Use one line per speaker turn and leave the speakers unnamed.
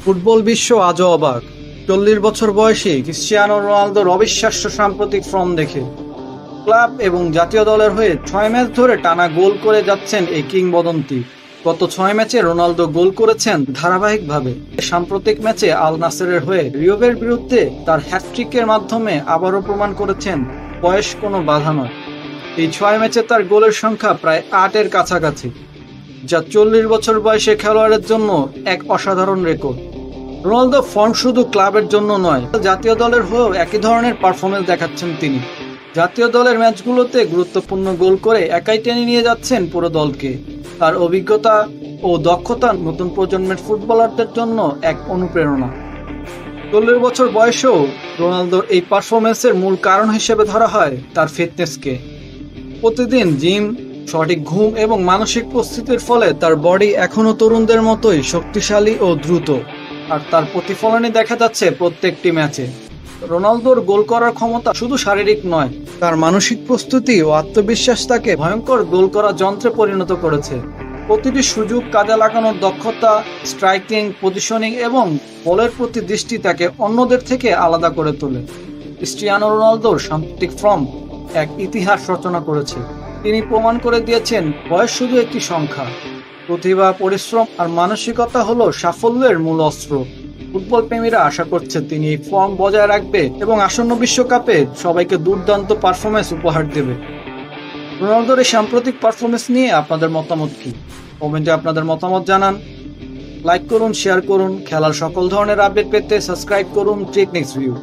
Football বিশ্ব আজও অবাক। 40 বছর বয়সী ক্রিস্টিয়ানো রোনালদোর অবিশ্বাস্য সাম্প্রতিক ফর্ম দেখে ক্লাব এবং জাতীয় দলের হয়ে 6 ম্যাচ ধরে টানা গোল করে যাচ্ছেন এই কিংবদন্তি। গত 6 ম্যাচে রোনালদো গোল করেছেন ধারাবাহিকভাবে। সাম্প্রতিক ম্যাচে আল নাসেরের হয়ে রিওবের বিরুদ্ধে তার হ্যাটট্রিকের মাধ্যমে আবারও প্রমাণ করেছেন বয়স কোনো বাধা নয়। এই 6 ম্যাচে তার গোলের সংখ্যা প্রায় 8-এর কাছাকাছি, যা 40 বছর বয়সে খেলোয়াড়ের জন্য এক অসাধারণ রেকর্ড। রোনালদো ফর্ম শুধু ক্লাবের জন্য নয়, জাতীয় দলের হয়েও একই ধরনের পারফরমেন্স দেখাচ্ছেন তিনি। জাতীয় দলের ম্যাচগুলোতে গুরুত্বপূর্ণ গোল করে একাই টেনে নিয়ে যাচ্ছেন পুরো দলকে। তার অভিজ্ঞতা ও দক্ষতা নতুন প্রজন্মের ফুটবলারদের জন্য এক অনুপ্রেরণা। 40 বছর বয়সেও রোনালদোর এই পারফরমেন্সের মূল কারণ হিসেবে ধরা হয় তার ফিটনেসকে। প্রতিদিন জিম, সঠিক ঘুম এবং মানসিক প্রস্তুতির ফলে তার বডি এখনো তরুণদের মতোই শক্তিশালী ও দ্রুত, আর তার প্রতিফলনই দেখা যাচ্ছে প্রত্যেকটি ম্যাচে। রোনালদোর গোল করার ক্ষমতা শুধু শারীরিক নয়, তার মানসিক প্রস্তুতি ও আত্মবিশ্বাস তাকে ভয়ঙ্কর গোল করা যন্ত্রে পরিণত করেছে। প্রতিটি সুযোগ কাজে লাগানোর দক্ষতা, স্ট্রাইকিং, পজিশনিং এবং বলের প্রতি দৃষ্টি তাকে অন্যদের থেকে আলাদা করে তোলে। ক্রিস্টিয়ানো রোনালদোর সাম্প্রতিক ফর্ম এক ইতিহাস রচনা করেছে। তিনি প্রমাণ করে দিয়েছেন বয়স শুধু একটি সংখ্যা। প্রতিভা, পরিশ্রম আর মানসিকতা হলো সাফল্যের মূল অস্ত্র। ফুটবল প্রেমীরা আশা করছে তিনি এই ফর্ম বজায় রাখবে এবং আসন্ন বিশ্বকাপে সবাইকে দুর্দান্ত পারফরমেন্স উপহার দেবে। রোনালদোর এই সাম্প্রতিক পারফরমেন্স নিয়ে আপনাদের মতামত কি? কমেন্টে আপনাদের মতামত জানান। লাইক করুন, শেয়ার করুন। খেলার সকল ধরনের আপডেট পেতে সাবস্ক্রাইব করুন ট্রিক নেক্সট ভিউ।